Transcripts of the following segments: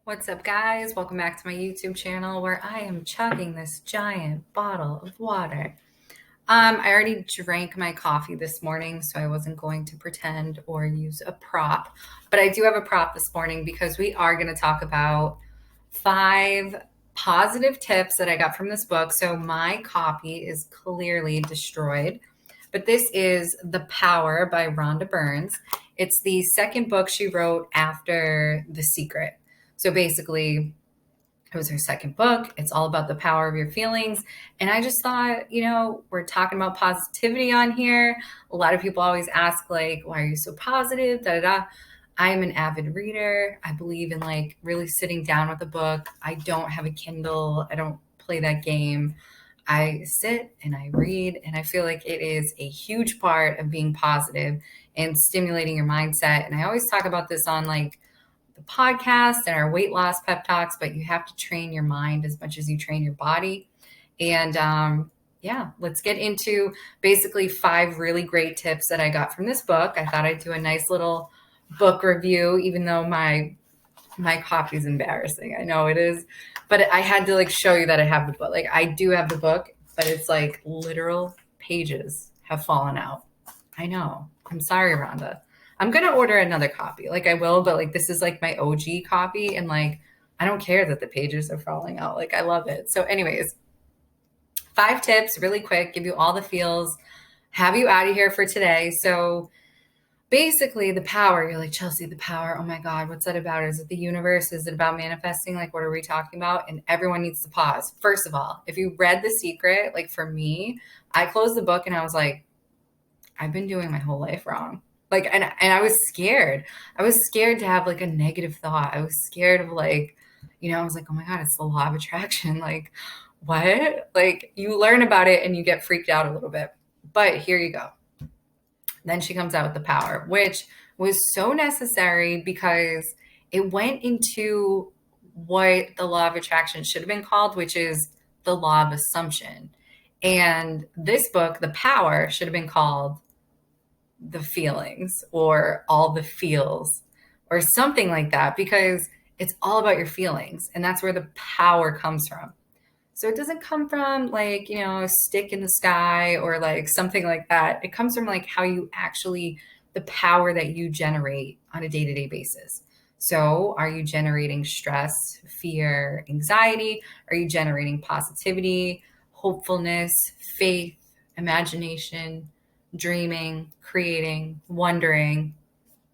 What's up, guys? Welcome back to my YouTube channel where I am chugging this giant bottle of water. I already drank my coffee this morning, so I wasn't going to pretend or use a prop, but I do have a prop this morning because we are going to talk about 5 positive tips that I got from this book. So my copy is clearly destroyed, but this is The Power by Rhonda Byrne. It's the second book she wrote after The Secret. So basically, it was her second book. It's all about the power of your feelings. And I just thought, we're talking about positivity on here. A lot of people always ask, like, why are you so positive? Da, da, da. I am an avid reader. I believe in like really sitting down with a book. I don't have a Kindle. I don't play that game. I sit and I read, and I feel like it is a huge part of being positive and stimulating your mindset. And I always talk about this on like the podcast and our weight loss pep talks, but you have to train your mind as much as you train your body. And let's get into basically 5 really great tips that I got from this book. I thought I'd do a nice little book review, even though my copy is embarrassing. I know it is, but I had to like show you that I have the book. Like I do have the book, but it's like literal pages have fallen out. I know. I'm sorry, Rhonda. I'm going to order another copy. Like I will, but like this is like my OG copy. And like, I don't care that the pages are falling out. Like I love it. So anyways, 5 tips really quick, give you all the feels, have you out of here for today. So basically the power, you're like, Chelsea, the power. Oh my God, what's that about? Is it the universe? Is it about manifesting? Like, what are we talking about? And everyone needs to pause. First of all, if you read The Secret, like for me, I closed the book and I was like, I've been doing my whole life wrong. Like, and I was scared. I was scared to have like a negative thought. I was scared of like, I was like, oh my God, it's the law of attraction. Like, what? Like, you learn about it and you get freaked out a little bit. But here you go. Then she comes out with the power, which was so necessary because it went into what the law of attraction should have been called, which is the law of assumption. And this book, The Power, should have been called The Feelings or All the Feels or something like that, because it's all about your feelings. And that's where the power comes from. So it doesn't come from like, a stick in the sky or like something like that. It comes from like how you actually, the power that you generate on a day-to-day basis. So are you generating stress, fear, anxiety? Are you generating positivity, hopefulness, faith, imagination, dreaming, creating, wondering?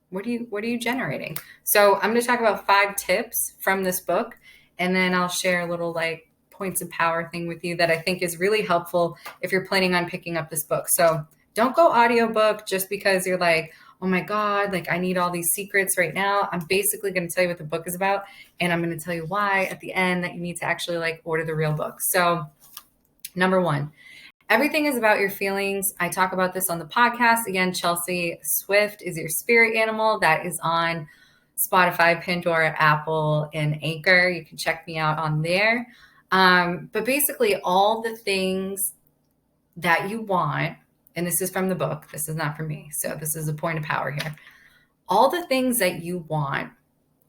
What are you generating? So I'm going to talk about 5 tips from this book, and then I'll share a little like points of power thing with you that I think is really helpful if you're planning on picking up this book. So don't go audiobook just because you're like, oh my God, like I need all these secrets right now. I'm basically going to tell you what the book is about, and I'm going to tell you why at the end that you need to actually like order the real book. So number 1, everything is about your feelings. I talk about this on the podcast. Again, Chelsea Swift is your spirit animal. That is on Spotify, Pandora, Apple, and Anchor. You can check me out on there. But basically all the things that you want, and this is from the book, this is not from me, so this is a point of power here. All the things that you want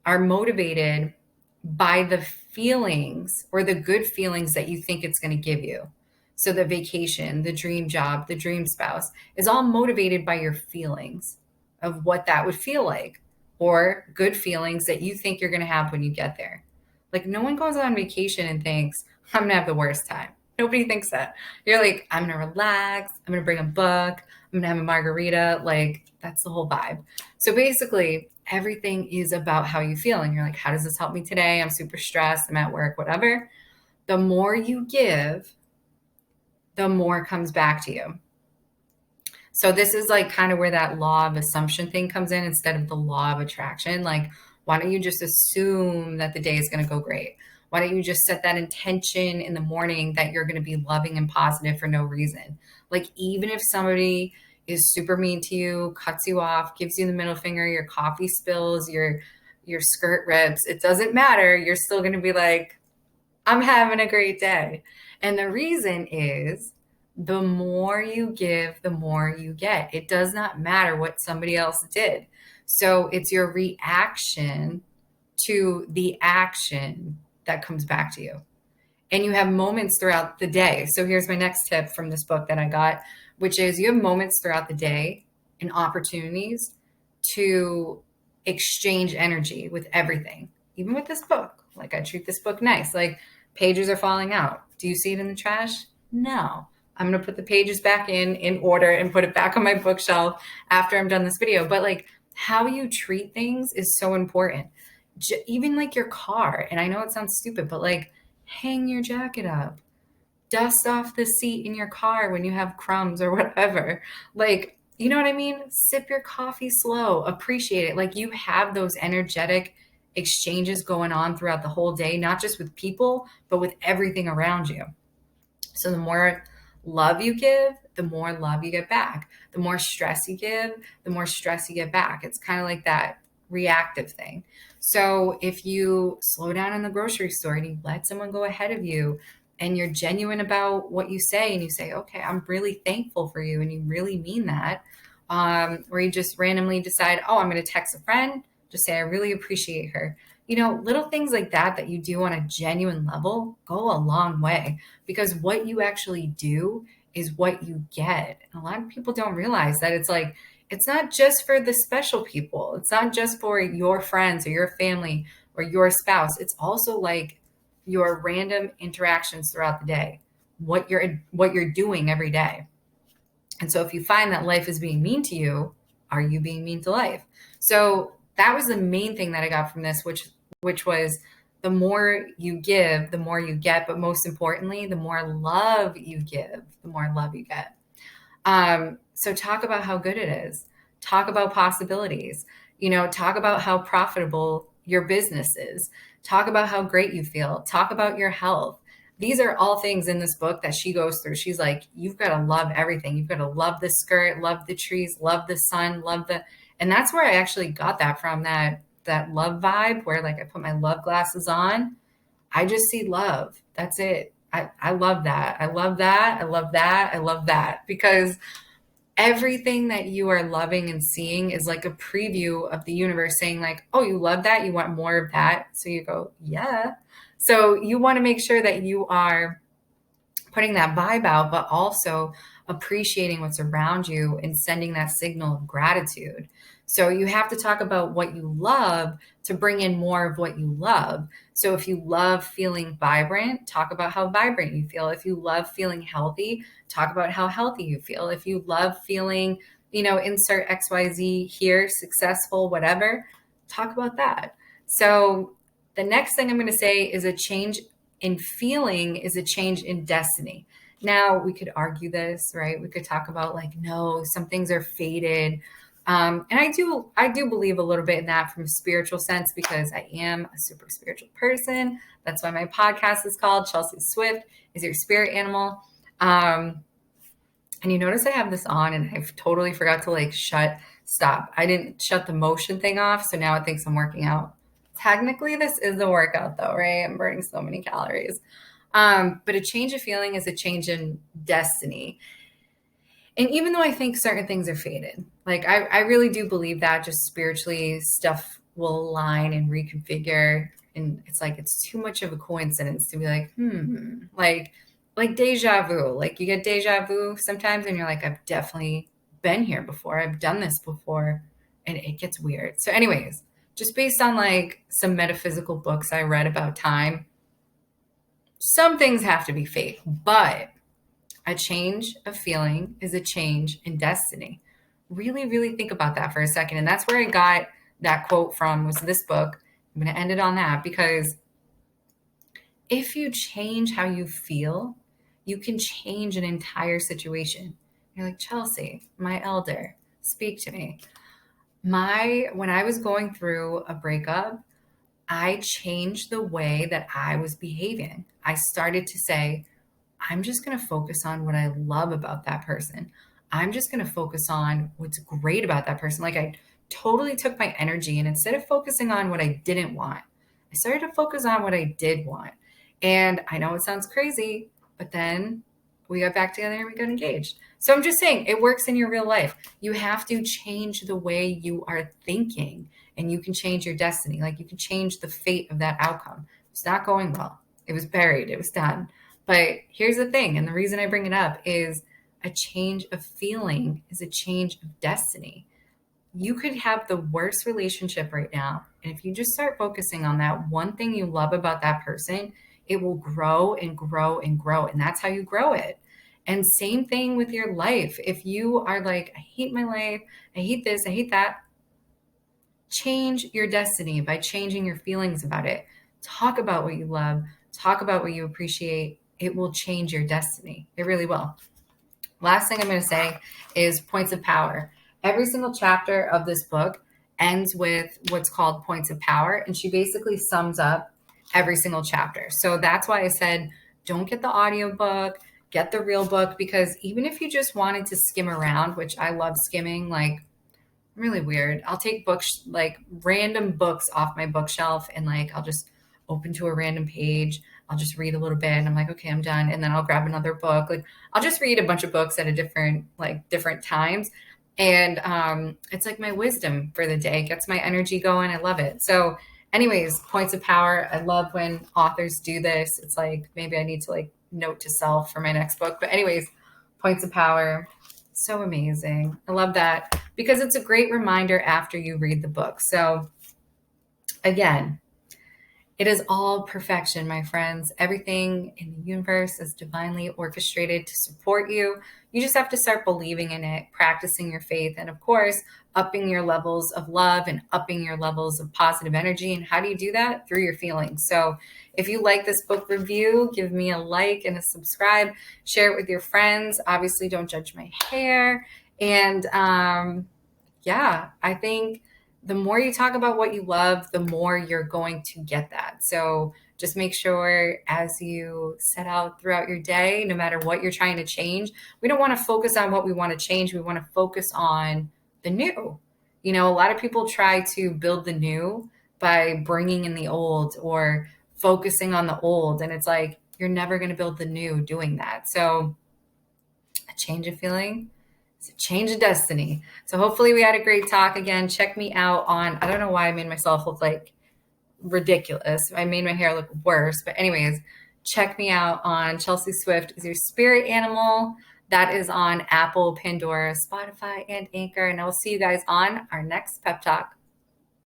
are motivated by the feelings or the good feelings that you think it's going to give you. So the vacation, the dream job, the dream spouse is all motivated by your feelings of what that would feel like, or good feelings that you think you're going to have when you get there. Like no one goes on vacation and thinks, I'm going to have the worst time. Nobody thinks that. You're like, I'm going to relax. I'm going to bring a book. I'm going to have a margarita. Like that's the whole vibe. So basically everything is about how you feel. And you're like, how does this help me today? I'm super stressed. I'm at work, whatever. The more you give, the more comes back to you. So this is like kind of where that law of assumption thing comes in instead of the law of attraction. Like, why don't you just assume that the day is going to go great? Why don't you just set that intention in the morning that you're going to be loving and positive for no reason? Like, even if somebody is super mean to you, cuts you off, gives you the middle finger, your coffee spills, your skirt rips, it doesn't matter. You're still going to be like, I'm having a great day. And the reason is the more you give, the more you get. It does not matter what somebody else did. So it's your reaction to the action that comes back to you. And you have moments throughout the day. So here's my next tip from this book that I got, which is you have moments throughout the day and opportunities to exchange energy with everything. Even with this book, like I treat this book nice. Like pages are falling out. Do you see it in the trash? No. I'm going to put the pages back in order and put it back on my bookshelf after I'm done this video. But like how you treat things is so important. Even like your car. And I know it sounds stupid, but like hang your jacket up, dust off the seat in your car when you have crumbs or whatever. Like, you know what I mean? Sip your coffee slow, appreciate it. Like you have those energetic exchanges going on throughout the whole day, not just with people, but with everything around you. So the more love you give, the more love you get back. The more stress you give, the more stress you get back. It's kind of like that reactive thing. So if you slow down in the grocery store and you let someone go ahead of you and you're genuine about what you say and you say, okay, I'm really thankful for you, and you really mean that, or you just randomly decide, oh, I'm going to text a friend, just say, I really appreciate her. You know, little things like that you do on a genuine level go a long way, because what you actually do is what you get. And a lot of people don't realize that it's like, it's not just for the special people. It's not just for your friends or your family or your spouse. It's also like your random interactions throughout the day, what you're doing every day. And so if you find that life is being mean to you, are you being mean to life? So that was the main thing that I got from this, which was the more you give, the more you get. But most importantly, the more love you give, the more love you get. So talk about how good it is. Talk about possibilities. You know, talk about how profitable your business is. Talk about how great you feel. Talk about your health. These are all things in this book that she goes through. She's like, you've got to love everything. You've got to love the skirt, love the trees, love the sun, and that's where I actually got that from, that love vibe, where like I put my love glasses on. I just see love. That's it. I love that. I love that. I love that. I love that, because everything that you are loving and seeing is like a preview of the universe saying like, oh, you love that. You want more of that. So you go, yeah. So you want to make sure that you are putting that vibe out, but also appreciating what's around you and sending that signal of gratitude. So you have to talk about what you love to bring in more of what you love. So if you love feeling vibrant, talk about how vibrant you feel. If you love feeling healthy, talk about how healthy you feel. If you love feeling, insert XYZ here, successful, whatever, talk about that. So the next thing I'm going to say is a change in feeling is a change in destiny. Now we could argue this, right? We could talk about like, no, some things are fated. And I do believe a little bit in that from a spiritual sense, because I am a super spiritual person. That's why my podcast is called Chelsea Swift is Your Spirit Animal. And you notice I have this on and I've totally forgot to stop. I didn't shut the motion thing off. So now it thinks I'm working out. Technically, this is a workout though, right? I'm burning so many calories. But a change of feeling is a change in destiny. And even though I think certain things are fated, like I really do believe that just spiritually stuff will align and reconfigure. And it's like, it's too much of a coincidence to be like, like deja vu. Like you get deja vu sometimes and you're like, I've definitely been here before. I've done this before. And it gets weird. So anyways, just based on like some metaphysical books I read about time, some things have to be fate, but a change of feeling is a change in destiny. Really, really think about that for a second. And that's where I got that quote from, was this book. I'm going to end it on that, because if you change how you feel, you can change an entire situation. You're like, Chelsea, my elder, speak to me. When I was going through a breakup, I changed the way that I was behaving. I started to say, I'm just going to focus on what I love about that person. I'm just going to focus on what's great about that person. Like I totally took my energy, and instead of focusing on what I didn't want, I started to focus on what I did want. And I know it sounds crazy, but then we got back together and we got engaged. So I'm just saying it works in your real life. You have to change the way you are thinking and you can change your destiny. Like, you can change the fate of that outcome. It's not going well. It was buried. It was done. But here's the thing, and the reason I bring it up is a change of feeling is a change of destiny. You could have the worst relationship right now. And if you just start focusing on that one thing you love about that person, it will grow and grow and grow. And that's how you grow it. And same thing with your life. If you are like, I hate my life, I hate this, I hate that, change your destiny by changing your feelings about it. Talk about what you love, talk about what you appreciate. It will change your destiny. It really will. Last thing I'm going to say is points of power. Every single chapter of this book ends with what's called points of power, and she basically sums up every single chapter. So that's why I said, don't get the audiobook, get the real book, because even if you just wanted to skim around, which I love skimming, like, really weird. I'll take books, like random books off my bookshelf, and like I'll just open to a random page. I'll just read a little bit and I'm like, okay, I'm done. And then I'll grab another book. Like, I'll just read a bunch of books at a different times. And it's like my wisdom for the day. It gets my energy going. I love it. So anyways, points of power. I love when authors do this. It's like, maybe I need to like note to self for my next book. But anyways, points of power. So amazing. I love that because it's a great reminder after you read the book. So again, it is all perfection, my friends. Everything in the universe is divinely orchestrated to support you. You just have to start believing in it, practicing your faith, and of course, upping your levels of love and upping your levels of positive energy. And how do you do that? Through your feelings. So if you like this book review, give me a like and a subscribe. Share it with your friends. Obviously, don't judge my hair. And yeah, I think the more you talk about what you love, the more you're going to get that. So just make sure as you set out throughout your day, no matter what you're trying to change, we don't want to focus on what we want to change. We want to focus on the new. You know, a lot of people try to build the new by bringing in the old or focusing on the old. And it's like, you're never going to build the new doing that. So a change of feeling, it's a change of destiny. So hopefully we had a great talk. Again, check me out on, I don't know why I made myself look like ridiculous. I made my hair look worse. But anyways, check me out on Chelsea Swift is Your Spirit Animal. That is on Apple, Pandora, Spotify, and Anchor. And I will see you guys on our next pep talk.